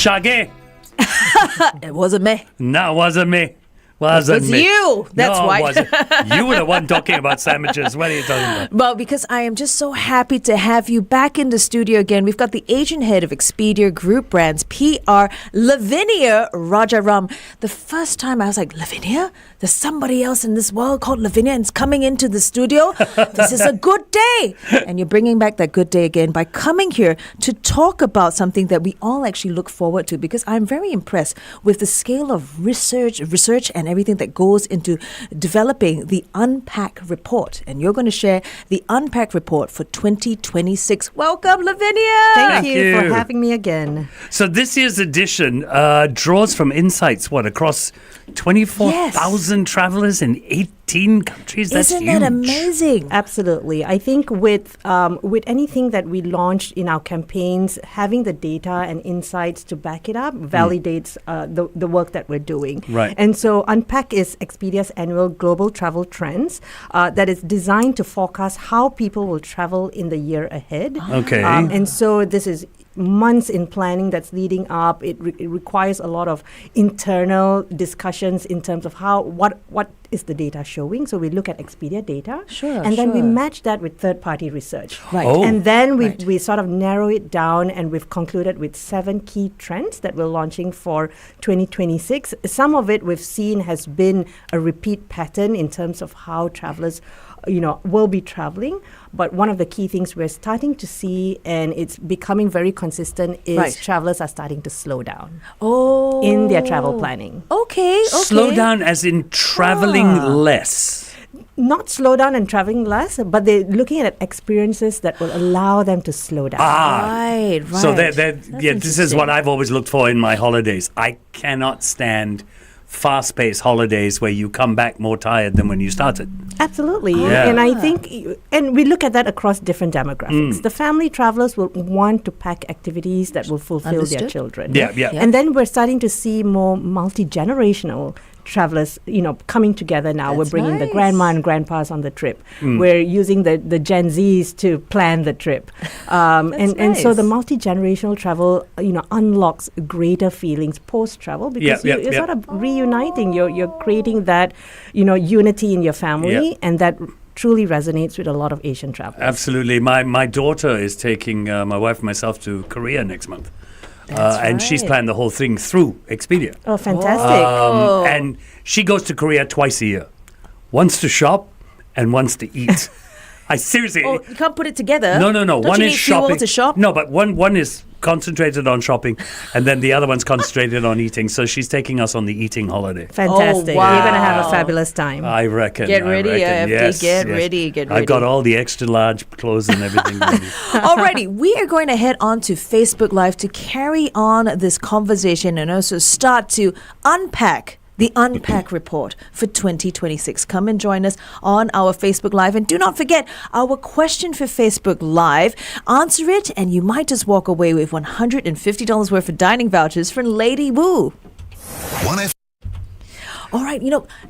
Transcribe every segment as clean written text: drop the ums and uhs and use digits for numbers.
Shaggy. It wasn't me. No, it wasn't me. It was you. That's no, why. It wasn't. You were the one talking about sandwiches. What are you talking about? Well, because I am just so happy to have you back in the studio again. We've got the Asian head of Expedia Group Brands, PR, Lavinia Rajaram. The first time I was like, Lavinia? There's somebody else in this world called Lavinia and it's coming into the studio. This is a good day. And you're bringing back that good day again by coming here to talk about something that we all actually look forward to, because I'm very impressed with the scale of research and everything that goes into developing the Unpack report. And you're going to share the Unpack report for 2026. Welcome, Lavinia. Thank you for having me again. So this year's edition draws from insights, across 24,000 travelers in 18 countries. That's Isn't huge. that amazing? Absolutely. I think with anything that we launched in our campaigns, having the data and insights to back it up validates the work that we're doing. Right. And so Unpack is Expedia's annual global travel trends that is designed to forecast how people will travel in the year ahead. Okay. And so this is months in planning that's leading up. It requires a lot of internal discussions in terms of what is the data showing. So we look at Expedia data, and then we match that with third-party research. Right. Oh. And then we sort of narrow it down, and we've concluded with 7 key trends that we're launching for 2026. Some of it we've seen has been a repeat pattern in terms of how travelers will be traveling. But one of the key things we're starting to see, and it's becoming very consistent, is travelers are starting to slow down in their travel planning. Okay. Slow down as in traveling less. Not slow down and traveling less, but they're looking at experiences that will allow them to slow down. Right. So this is what I've always looked for in my holidays. I cannot stand fast-paced holidays where you come back more tired than when you started. Absolutely. Yeah. And I think, and we look at that across different demographics. The family travelers will want to pack activities that will fulfill their children. Yeah. And then we're starting to see more multi-generational travelers, coming together now. We're bringing the grandma and grandpas on the trip. We're using the Gen Zs to plan the trip. And so the multi-generational travel, unlocks greater feelings post-travel because you're sort of reuniting. You're creating that, unity in your family, and that truly resonates with a lot of Asian travelers. Absolutely. My daughter is taking my wife and myself to Korea next month. And she's planned the whole thing through Expedia. Oh, fantastic. And she goes to Korea twice a year. Once to shop and once to eat. I seriously... Oh, you can't put it together. No. Don't One you is need fuel shopping. to shop? No, but one is concentrated on shopping, and then the other one's concentrated on eating. So she's taking us on the eating holiday. Fantastic. Oh, wow. You're going to have a fabulous time. I reckon. Get ready, reckon. FD. Yes, Get ready. I've got all the extra large clothes and everything ready. Alrighty, we are going to head on to Facebook Live to carry on this conversation and also start to unpack the Unpack report for 2026. Come and join us on our Facebook Live. And do not forget our question for Facebook Live. Answer it and you might just walk away with $150 worth of dining vouchers from Lady Woo. All right,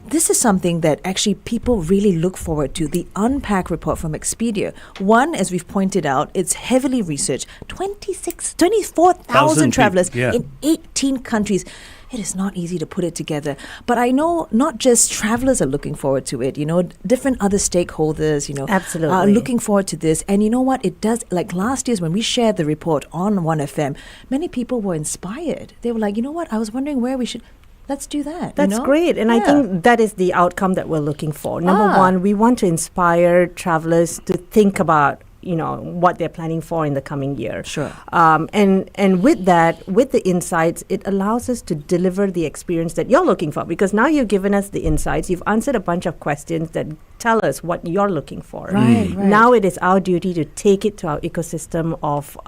this is something that actually people really look forward to, the Unpack report from Expedia. One, as we've pointed out, it's heavily researched. 24,000 travelers in 18 countries. It is not easy to put it together. But I know not just travelers are looking forward to it, different other stakeholders, Absolutely. are looking forward to this. And you know what? It does, like last year's when we shared the report on 1FM, many people were inspired. They were like, you know what? I was wondering where we should... Let's do that. That's great. And I think that is the outcome that we're looking for. Number one, we want to inspire travelers to think about, what they're planning for in the coming year. Sure. And with that, with the insights, it allows us to deliver the experience that you're looking for. Because now you've given us the insights. You've answered a bunch of questions that tell us what you're looking for. Right. Now it is our duty to take it to our ecosystem of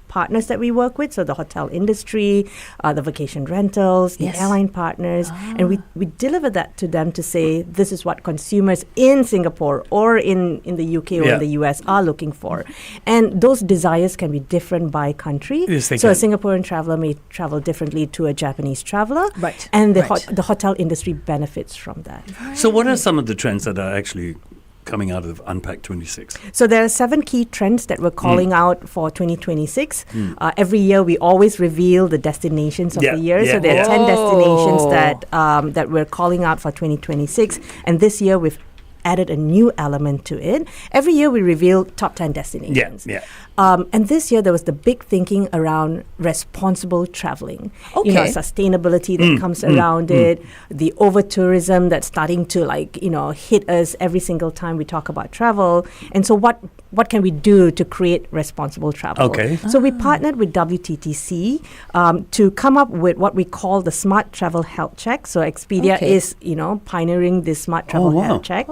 partners that we work with, so the hotel industry, the vacation rentals, the airline partners, and we deliver that to them to say this is what consumers in Singapore or in the UK or in the US are looking for. And those desires can be different by country. Yes, they so can. a Singaporean traveler may travel differently to a Japanese traveler. Right. And the hotel industry benefits from that. So what are some of the trends that are actually coming out of Unpack 26? So there are 7 key trends that we're calling out for 2026. Every year we always reveal the destinations of the year. So there are 10 destinations that we're calling out for 2026. And this year we've added a new element to it. Every year we reveal top 10 destinations. And this year there was the big thinking around responsible traveling. You know, sustainability that comes around it, the over-tourism that's starting to hit us every single time we talk about travel. And so what can we do to create responsible travel? So we partnered with WTTC to come up with what we call the Smart Travel Health Check. So Expedia is, pioneering this Smart Travel Health Check.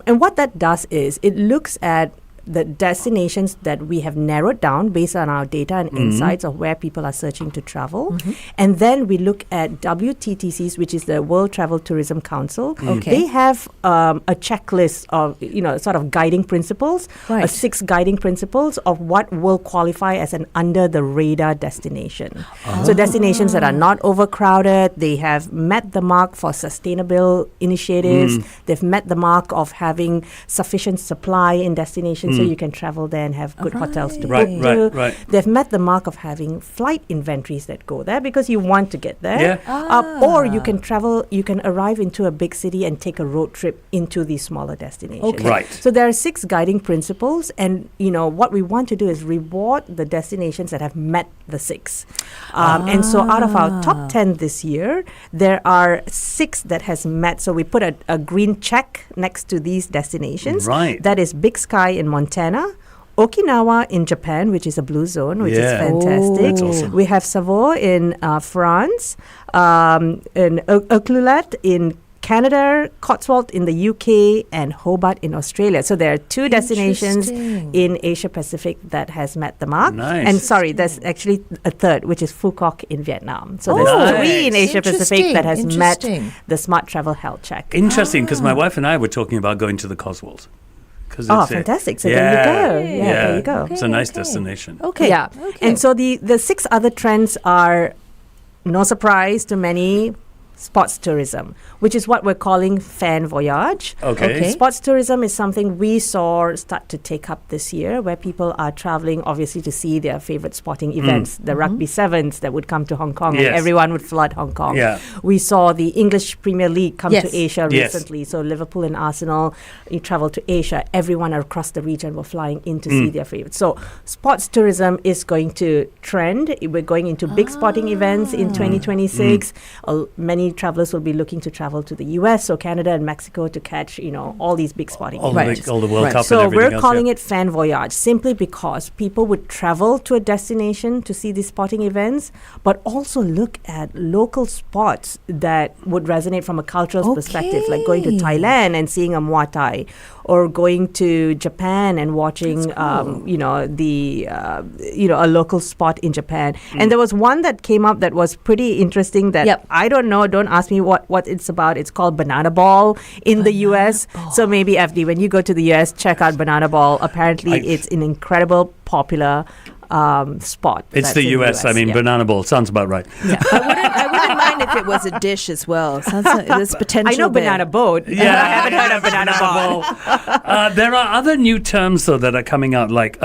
And what that does is it looks at the destinations that we have narrowed down based on our data and insights of where people are searching to travel. And then we look at WTTC's, which is the World Travel Tourism Council. They have a checklist of, sort of guiding principles, 6 guiding principles of what will qualify as an under-the-radar destination. So destinations that are not overcrowded, they have met the mark for sustainable initiatives, they've met the mark of having sufficient supply in destinations so you can travel there and have good hotels to book to. They've met the mark of having flight inventories that go there because you want to get there. Or you can arrive into a big city and take a road trip into these smaller destinations. So there are 6 guiding principles, and what we want to do is reward the destinations that have met the 6. And so out of our top 10 this year, there are 6 that has met. So we put a green check next to these destinations. That is Big Sky in Montana, Okinawa in Japan, which is a blue zone, which is fantastic. That's awesome. We have Savoie in France, and Ucluelet in Canada, Cotswold in the UK, and Hobart in Australia. So there are 2 destinations in Asia Pacific that has met the mark. And sorry, there's actually a 3rd, which is Phu Quoc in Vietnam. So there's 3 in Asia Pacific that has met the Smart Travel Health Check. Interesting, because my wife and I were talking about going to the Cotswolds. Fantastic. So there you go. There you go. It's a nice destination. And so the 6 other trends are, no surprise to many, sports tourism, which is what we're calling fan voyage. Sports tourism is something we saw start to take up this year, where people are traveling obviously to see their favorite sporting events, the rugby sevens that would come to Hong Kong and everyone would flood Hong Kong. We saw the English Premier League come to Asia recently. So Liverpool and Arsenal, you travel to Asia, everyone across the region were flying in to see their favorites. So sports tourism is going to trend. We're going into big sporting events in 2026. Many travelers will be looking to travel to the US or Canada and Mexico to catch, all these big sporting events. All the World Cup so and everything we're calling it fan voyage simply because people would travel to a destination to see these sporting events, but also look at local spots that would resonate from a cultural perspective, like going to Thailand and seeing a Muay Thai, or going to Japan and watching, a local spot in Japan. And there was one that came up that was pretty interesting that I don't know, don't ask me what it's about. It's called Banana Ball in the US. So maybe FD, when you go to the US, check out Banana Ball. Apparently it's an incredible popular spot. It's the US. I mean, Banana Ball sounds about right. I wouldn't mind if it was a dish as well. Sounds like there's potential. I know there. Banana Boat. I haven't heard of Banana Ball. There are other new terms though that are coming out, like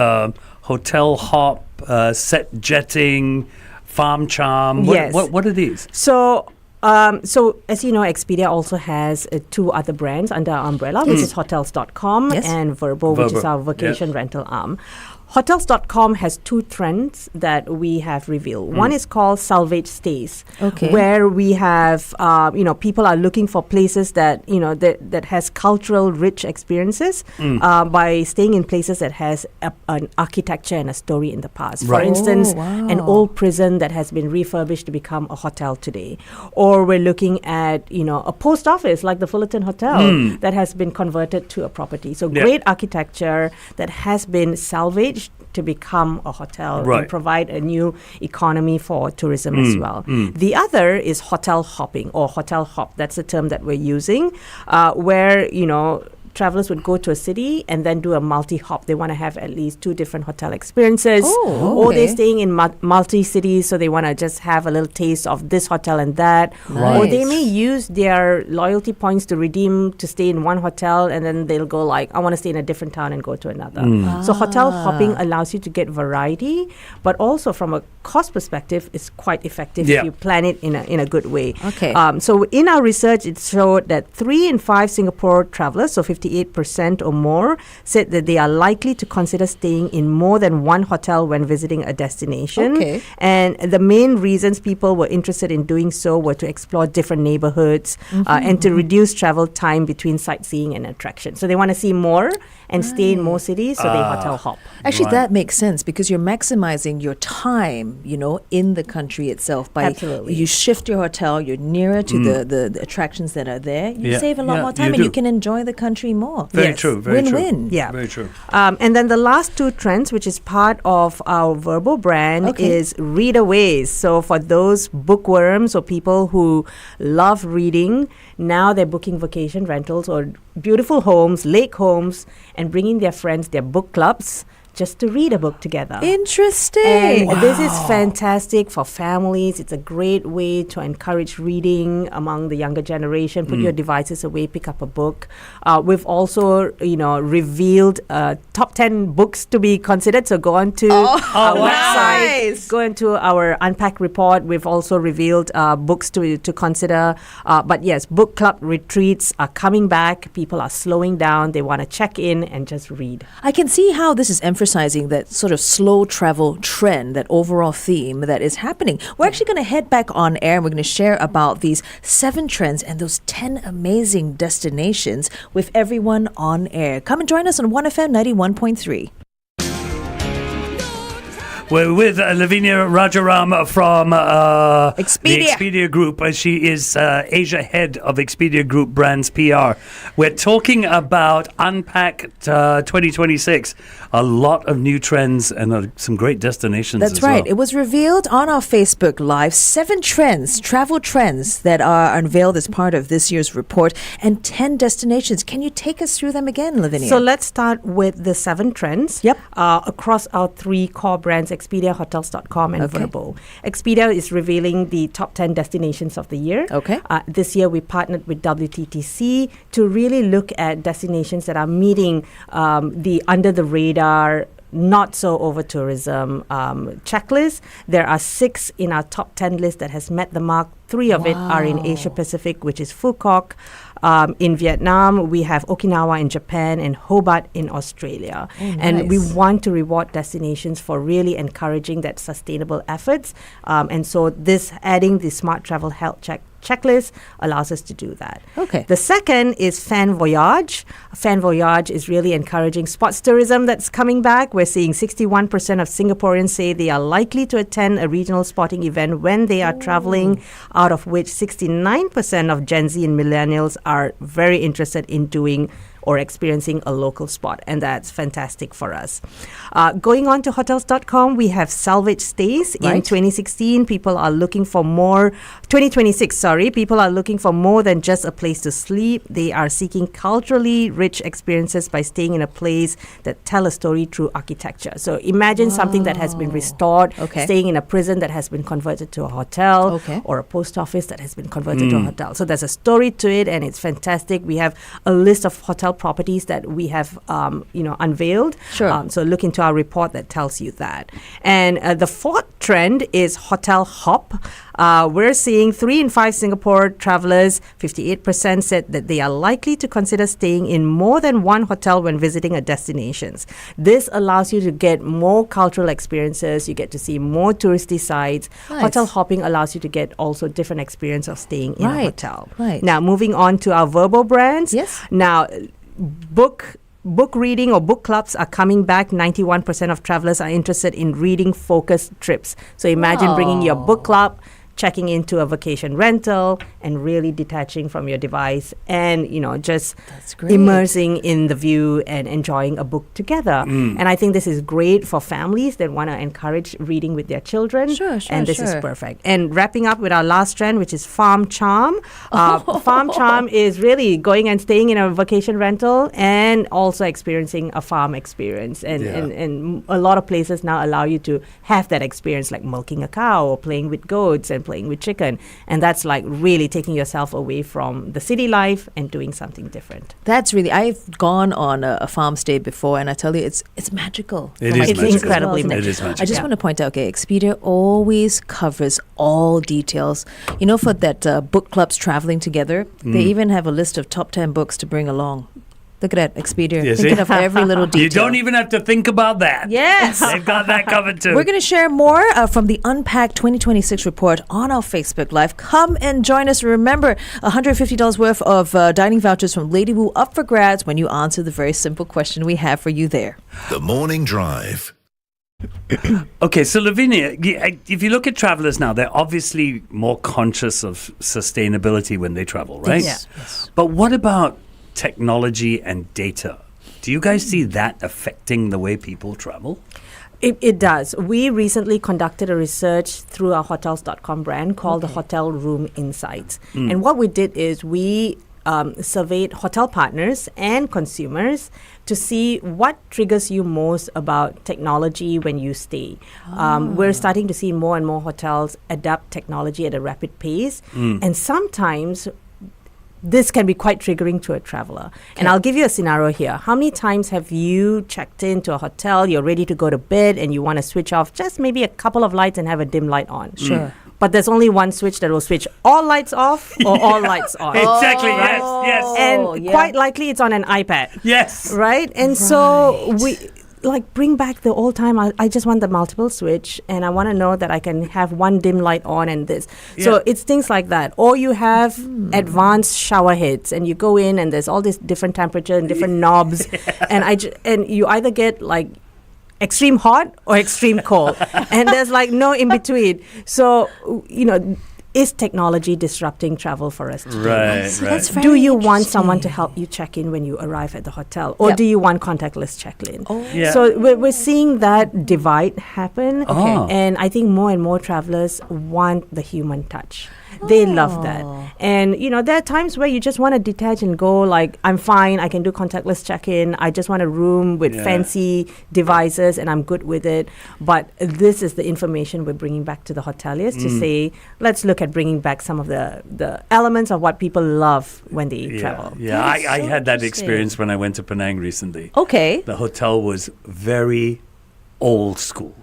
hotel hop, set jetting, farm charm. What are these? So as you know, Expedia also has 2 other brands under our umbrella, which is Hotels.com and Verbo, which is our vacation rental arm. Hotels.com has 2 trends that we have revealed. One is called salvage stays, where we have, people are looking for places that, that has cultural rich experiences by staying in places that has an architecture and a story in the past. For instance, an old prison that has been refurbished to become a hotel today. Or we're looking at, a post office like the Fullerton Hotel that has been converted to a property. So great architecture that has been salvaged to become a hotel and provide a new economy for tourism as well. The other is hotel hopping or hotel hop. That's the term that we're using, where, travelers would go to a city and then do a multi-hop. They want to have at least 2 different hotel experiences. Or they're staying in multi-cities, so they want to just have a little taste of this hotel and that. Nice. Or they may use their loyalty points to redeem to stay in one hotel, and then they'll go like, I want to stay in a different town and go to another. So hotel hopping allows you to get variety, but also from a cost perspective, it's quite effective if you plan it in a good way. Okay. So in our research, it showed that 3 in 5 Singapore travelers, so 58% or more, said that they are likely to consider staying in more than one hotel when visiting a destination. Okay. And the main reasons people were interested in doing so were to explore different neighborhoods and to reduce travel time between sightseeing and attraction. So they want to see more and stay in more cities, so they hotel hop. Actually, that makes sense because you're maximizing your time, in the country itself. By Absolutely. You shift your hotel, you're nearer to the attractions that are there. You save a lot more time, you and do. you can enjoy the country more. Very true. Very true. Win-win. Yeah. Very true. And then the last 2 trends, which is part of our Verbal brand, is readaways. So for those bookworms or people who love reading, now they're booking vacation rentals or beautiful homes, lake homes, and bringing their friends, their book clubs, just to read a book together. Interesting. And this is fantastic for families. It's a great way to encourage reading among the younger generation. Put your devices away, pick up a book. We've also, revealed top 10 books to be considered. So go on to our website, go into our Unpack report. We've also revealed books to consider. But yes, book club retreats are coming back. People are slowing down. They want to check in and just read. I can see how this is emphasizing that sort of slow travel trend, that overall theme that is happening. We're actually going to head back on air and we're going to share about these 7 trends and those 10 amazing destinations with everyone on air. Come and join us on 1FM 91.3. We're with Lavinia Rajaram from the Expedia Group. She is Asia Head of Expedia Group Brands PR. We're talking about Unpack 2026. A lot of new trends and some great destinations. That's right. It was revealed on our Facebook Live. 7 trends, travel trends that are unveiled as part of this year's report, and 10 destinations. Can you take us through them again, Lavinia? So let's start with the 7 trends. Yep. Across our 3 core brands, Expedia, Hotels.com and Verbal. Expedia is revealing the top 10 destinations of the year. Okay. This year we partnered with WTTC to really look at destinations that are meeting the under the radar, not so over tourism checklist. There are 6 in our top 10 list that has met the mark. 3 of it are in Asia Pacific, which is Phuket. In Vietnam, we have Okinawa in Japan and Hobart in Australia. And we want to reward destinations for really encouraging that sustainable efforts. And so this adding the Smart Travel Health checklist allows us to do that. Okay. The second is Fan Voyage. Fan Voyage is really encouraging sports tourism that's coming back. We're seeing 61% of Singaporeans say they are likely to attend a regional sporting event when they are traveling, out of which 69% of Gen Z and millennials are very interested in doing or experiencing a local spot, and that's fantastic for us. Going on to Hotels.com, we have salvage stays. In 2016, people are looking for more, 2026, people are looking for more than just a place to sleep. They are seeking culturally rich experiences by staying in a place that tell a story through architecture. So imagine something that has been restored, staying in a prison that has been converted to a hotel, or a post office that has been converted to a hotel. So there's a story to it, and it's fantastic. We have a list of hotel properties that we have unveiled. So look into our report that tells you that. And the 4th trend is hotel hop. We're seeing 3 in 5 Singapore travelers, 58% said that they are likely to consider staying in more than one hotel when visiting a destination. This allows you to get more cultural experiences. You get to see more touristy sites. Hotel hopping allows you to get also different experience of staying in a hotel. Now, moving on to our Verbal brands. Now, book reading or book clubs are coming back. 91% of travelers are interested in reading focused trips. So imagine bringing your book club, checking into a vacation rental and really detaching from your device and, just immersing in the view and enjoying a book together. And I think this is great for families that want to encourage reading with their children. And this is perfect. And wrapping up with our last trend, which is Farm Charm. Farm Charm is really going and staying in a vacation rental and also experiencing a farm experience. And a lot of places now allow you to have that experience, like milking a cow or playing with goats and playing with chicken. And that's like really taking yourself away from the city life and doing something different. That's really, I've gone on a farm stay before, and I tell you, it's magical. It's incredibly magical. It is magical. I just want to point out, Expedia always covers all details. For that book clubs traveling together, they even have a list of top 10 books to bring along. Look at that, Expedia. Thinking of every little detail. You don't even have to think about that. Yes. They've got that covered too. We're going to share more from the Unpack 2026 report on our Facebook Live. Come and join us. Remember, $150 worth of dining vouchers from Lady Wu up for grabs when you answer the very simple question we have for you there. The Morning Drive. Okay, so Lavinia, if you look at travelers now, they're obviously more conscious of sustainability when they travel, right? Yes. But what about technology and data? Do you guys see that affecting the way people travel? It does. We recently conducted a research through our hotels.com brand called the Hotel Room Insights. And what we did is we surveyed hotel partners and consumers to see what triggers you most about technology when you stay. We're starting to see more and more hotels adapt technology at a rapid pace. And sometimes this can be quite triggering to a traveler. And I'll give you a scenario here. How many times have you checked into a hotel, you're ready to go to bed, and you want to switch off just maybe a couple of lights and have a dim light on? Sure. But there's only one switch that will switch all lights off or all lights on. Exactly, yes. And quite likely it's on an iPad. Yes. Right? And so we bring back the old time. I just want the multiple switch, and I want to know that I can have one dim light on and this. So it's things like that. Or you have advanced shower heads, and you go in and there's all this different temperature and different knobs, and you either get extreme hot or extreme cold, and there's no in between. So is technology disrupting travel for us today? Right. Do you want someone to help you check in when you arrive at the hotel? Or do you want contactless check-in? So we're seeing that divide happen. And I think more and more travelers want the human touch. They love that. And, there are times where you just want to detach and go I'm fine, I can do contactless check-in. I just want a room with fancy devices and I'm good with it. But this is the information we're bringing back to the hoteliers to say, let's look at bringing back some of the elements of what people love when they travel. Yeah, I had that experience when I went to Penang recently. Okay. The hotel was very old school.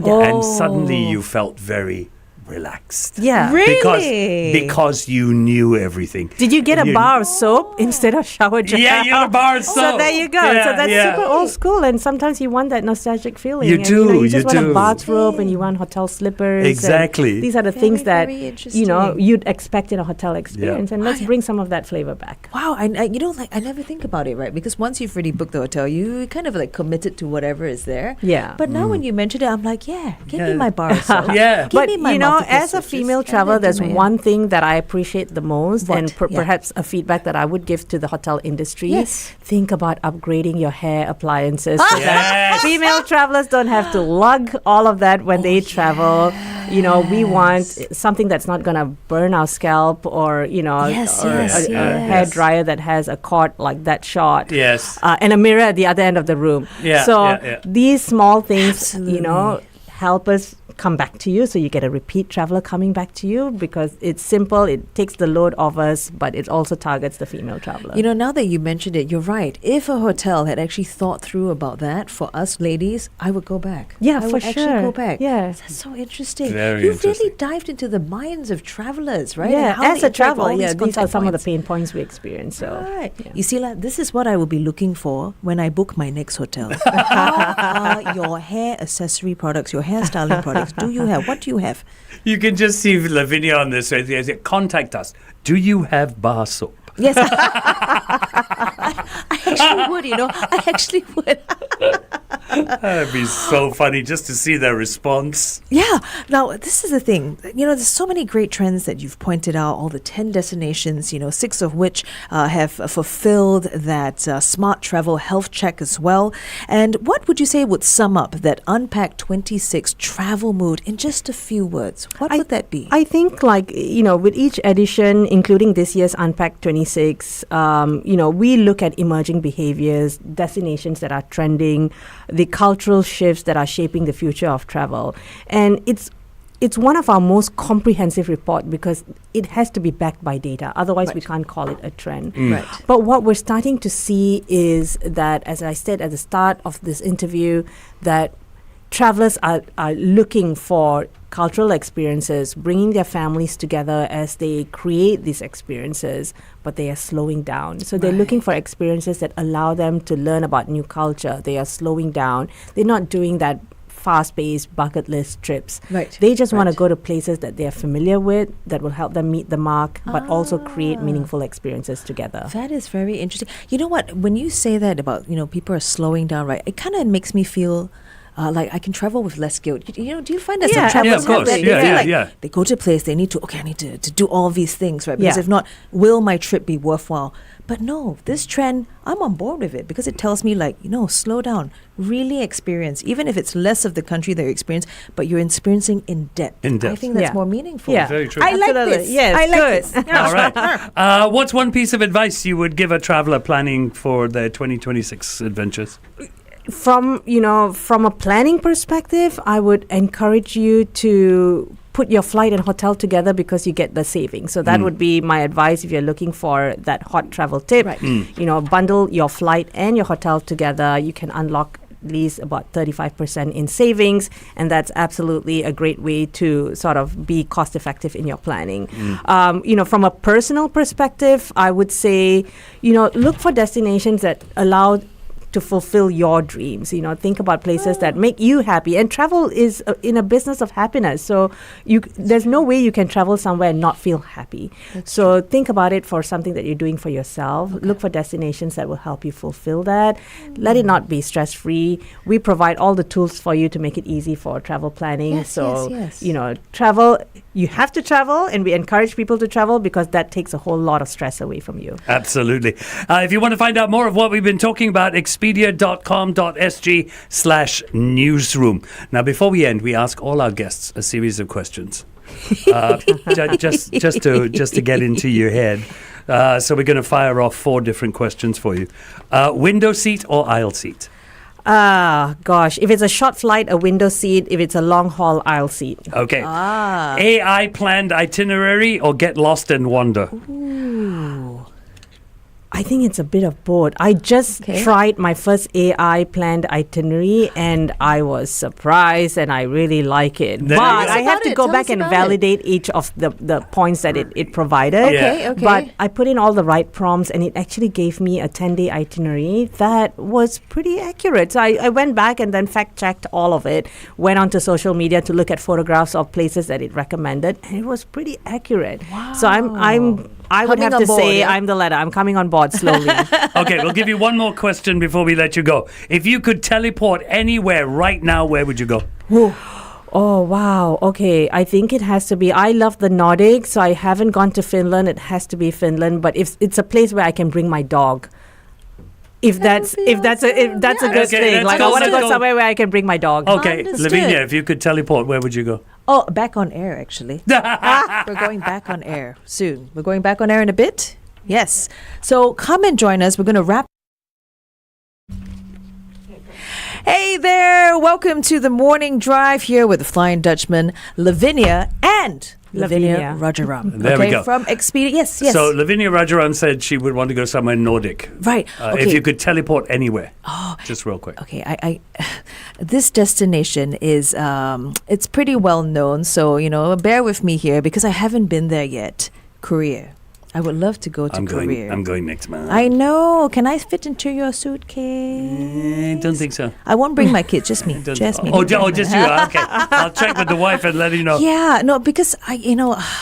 And suddenly you felt very relaxed. Yeah. Really? Because you knew everything. Did you get a bar of soap instead of shower gel? Yeah, you got a bar of soap. So there you go. So that's super old school, and sometimes you want that nostalgic feeling. You do. You just want a bathrobe and you want hotel slippers. Exactly. These are the things that you'd expect in a hotel experience, and let's bring some of that flavor back. Wow, I never think about it, right? Because once you've already booked the hotel, you kind of committed to whatever is there. Yeah. But now when you mentioned it, I'm like, give me my bar of soap. Yeah. Give me my as a female traveler, there's one thing that I appreciate the most, and perhaps a feedback that I would give to the hotel industry. Yes. Think about upgrading your hair appliances. Yes. Female travelers don't have to lug all of that when they travel. We want something that's not going to burn our scalp, or a hair dryer that has a cord like that short. Yes. And a mirror at the other end of the room. These small things, help us come back to you, so you get a repeat traveler coming back to you, because it's simple, it takes the load off us, but it also targets the female traveler. Now that you mentioned it, you're right. If a hotel had actually thought through about that for us ladies, I would go back. Yeah, I would actually go back. Yeah. That's so interesting. Very You've interesting. really dived into the minds of travelers, right? Yeah, And how as they a traveler, interact with all these are contact some of the points. pain points we experience. So, Right. You see, this is what I will be looking for when I book my next hotel. How are your hair accessory products, your hair styling products? Do you have? What do you have? You can just see Lavinia on this. Contact us. Do you have bar soap? Yes. I actually would, I actually would. That'd be so funny just to see their response. Yeah. Now, this is the thing. There's so many great trends that you've pointed out, all the 10 destinations, 6 of which have fulfilled that smart travel health check as well. And what would you say would sum up that Unpack 26 travel mood in just a few words? What would that be? I think, with each edition, including this year's Unpack 26, we look at emerging behaviors, destinations that are trending, the cultural shifts that are shaping the future of travel. And it's one of our most comprehensive report because it has to be backed by data. Otherwise, we can't call it a trend. Right. But what we're starting to see is that, as I said at the start of this interview, that travelers are looking for cultural experiences, bringing their families together as they create these experiences, but they are slowing down. So they're looking for experiences that allow them to learn about new culture. They are slowing down. They're not doing that fast-paced bucket list trips. Right. They just want to go to places that they're familiar with, that will help them meet the mark, but also create meaningful experiences together. That is very interesting. You know what? When you say that about, people are slowing down, right? It kind of makes me feel like I can travel with less guilt. Do you find that some travelers of course. have that? They feel Yeah. They go to a place, they need to, I need to do all these things, right? Because Yeah. if not, will my trip be worthwhile? But no, this trend, I'm on board with it because it tells me slow down, really experience, even if it's less of the country that you experience, but you're experiencing in depth. I think that's more meaningful. Yeah. Very true. I like Absolutely. this. Yes, I like good. this. All right. What's one piece of advice you would give a traveler planning for their 2026 adventures? From a planning perspective, I would encourage you to put your flight and hotel together because you get the savings. So that would be my advice if you're looking for that hot travel tip. Right. Bundle your flight and your hotel together. You can unlock at least about 35% in savings, and that's absolutely a great way to sort of be cost effective in your planning. From a personal perspective, I would say, look for destinations that allow to fulfill your dreams. Think about places that make you happy. And travel is in a business of happiness. So there's no way you can travel somewhere and not feel happy. So think about it for something that you're doing for yourself. Look for destinations that will help you fulfill that. Let it not be stress-free. We provide all the tools for you to make it easy for travel planning. Yes. Travel, you have to travel, and we encourage people to travel because that takes a whole lot of stress away from you. Absolutely. If you want to find out more of what we've been talking about, expedia.com.sg/newsroom. Now, before we end, we ask all our guests a series of questions. just to get into your head. So we're going to fire off 4 different questions for you. Window seat or aisle seat? Gosh. If it's a short flight, a window seat. If it's a long haul, aisle seat. Okay. AI planned itinerary or get lost and wander? I think it's a bit of both. I just tried my first AI planned itinerary and I was surprised and I really like it. But I have to go back and validate each of the points that it provided. Okay. But I put in all the right prompts and it actually gave me a 10-day itinerary that was pretty accurate. So I went back and then fact-checked all of it, went onto social media to look at photographs of places that it recommended, and it was pretty accurate. Wow. So I would have to say I'm the latter. I'm coming on board slowly. Okay, we'll give you one more question before we let you go. If you could teleport anywhere right now, where would you go? Oh, wow. Okay. I think it has to be, I love the Nordics, so I haven't gone to Finland. It has to be Finland, but if it's a place where I can bring my dog. If that's a good thing. Like I want to go somewhere where I can bring my dog. Okay, Understood. Lavinia, if you could teleport, where would you go? Oh, back on air, actually. We're going back on air soon. We're going back on air in a bit. Yes. So come and join us. We're going to wrap. Hey there. Welcome to the morning drive here with the Flying Dutchman, Lavinia and Lavinia Rajaram. There we go. From Expedia. Yes. So Lavinia Rajaram said she would want to go somewhere Nordic. Right. If you could teleport anywhere. Just real quick. Okay, I this destination is it's pretty well known, so bear with me here because I haven't been there yet. Korea. I would love to go to Korea. I'm going next month. I know. Can I fit into your suitcase? Don't think so. I won't bring my kids. Just me. Just me. Oh, just you. Okay. I'll check with the wife and let you know. Yeah, no, because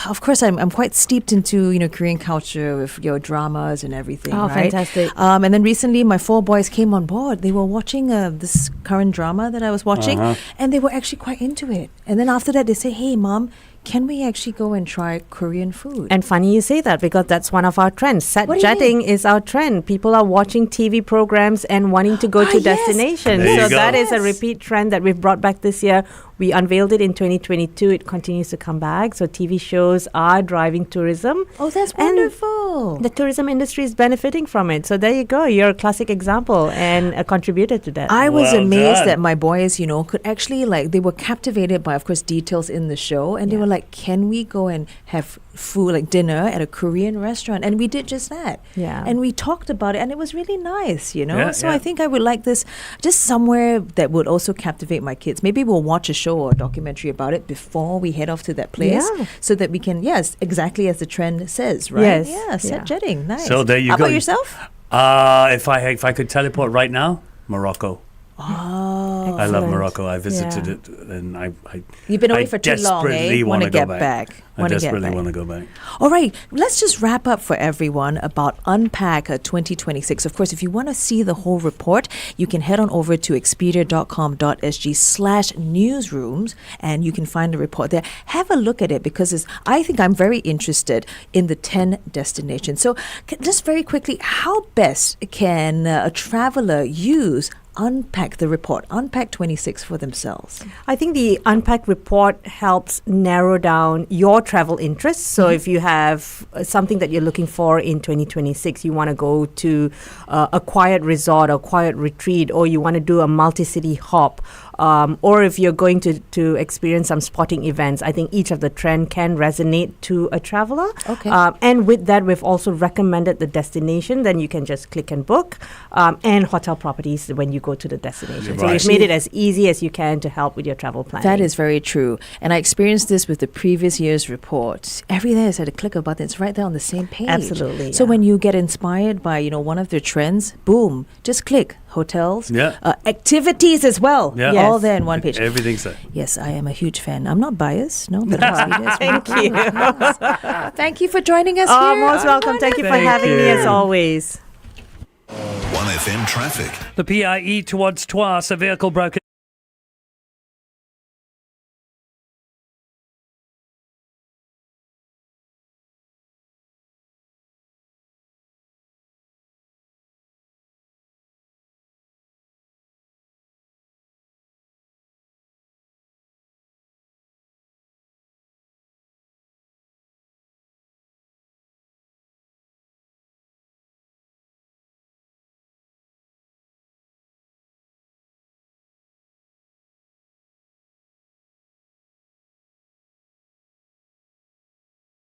of course, I'm quite steeped into Korean culture with your dramas and everything. Oh, right? fantastic! And then recently, my 4 boys came on board. They were watching this current drama that I was watching, and they were actually quite into it. And then after that, they say, "Hey, Mom, can we actually go and try Korean food?" And funny you say that because that's one of our trends. Set What do you jetting is our trend. People are watching TV programs and wanting to go to yes. destinations. There you So go. that is a Yes. repeat trend that we've brought back this year. We unveiled it in 2022. It continues to come back. So TV shows are driving tourism. Oh, that's And wonderful. The tourism industry is benefiting from it. So there you go. You're a classic example and a contributor to that. I was Well amazed done. that my boys, could actually they were captivated by, of course, details in the show, and they were like, "Can we go and have food, like dinner, at a Korean restaurant?" And we did just that. Yeah. And we talked about it, and it was really nice, Yeah, So yeah. I think I would like this, just somewhere that would also captivate my kids. Maybe we'll watch a show or a documentary about it before we head off to that place, Yeah. so that we can, yes, exactly as the trend says, right? Yes. Yeah, set Yeah. jetting, nice. So there you How go. about yourself? If I could teleport right now, Morocco. Oh, I love Excellent. Morocco. I visited Yeah. it, and I you've been away I for too long, desperately eh? Want wanna to go get back. back. I Wanna get desperately back. want to go back. All right, let's just wrap up for everyone about Unpack 2026. Of course, if you want to see the whole report, you can head on over to expedia.com.sg/newsrooms and you can find the report there. Have a look at it because I think I'm very interested in the 10 destinations. So just very quickly, how best can a traveler use Unpack the report, Unpack 26 for themselves? I think the Unpack report helps narrow down your travel interests. So if you have something that you're looking for in 2026, you want to go to a quiet resort or quiet retreat, or you want to do a multi-city hop, or if you're going to experience some sporting events, I think each of the trend can resonate to a traveler. Okay. And with that, we've also recommended the destination. Then you can just click and book, and hotel properties when you go to the destination. So Right. we've made it as easy as you can to help with your travel planning. That is very true. And I experienced this with the previous year's report. Everything is at a click of a button. It's right there on the same page. Absolutely, So yeah. when you get inspired by, one of their trends, boom, just click. Hotels. Yeah. Activities as well. Yeah. Yes. All there in one page. Everything's there. Yes, I am a huge fan. I'm not biased, no, but Thank you. Thank you for joining us Oh, here. most welcome. Thank you for Thank having me as you. always. 1FM traffic. The PIE towards Troyes, a vehicle broke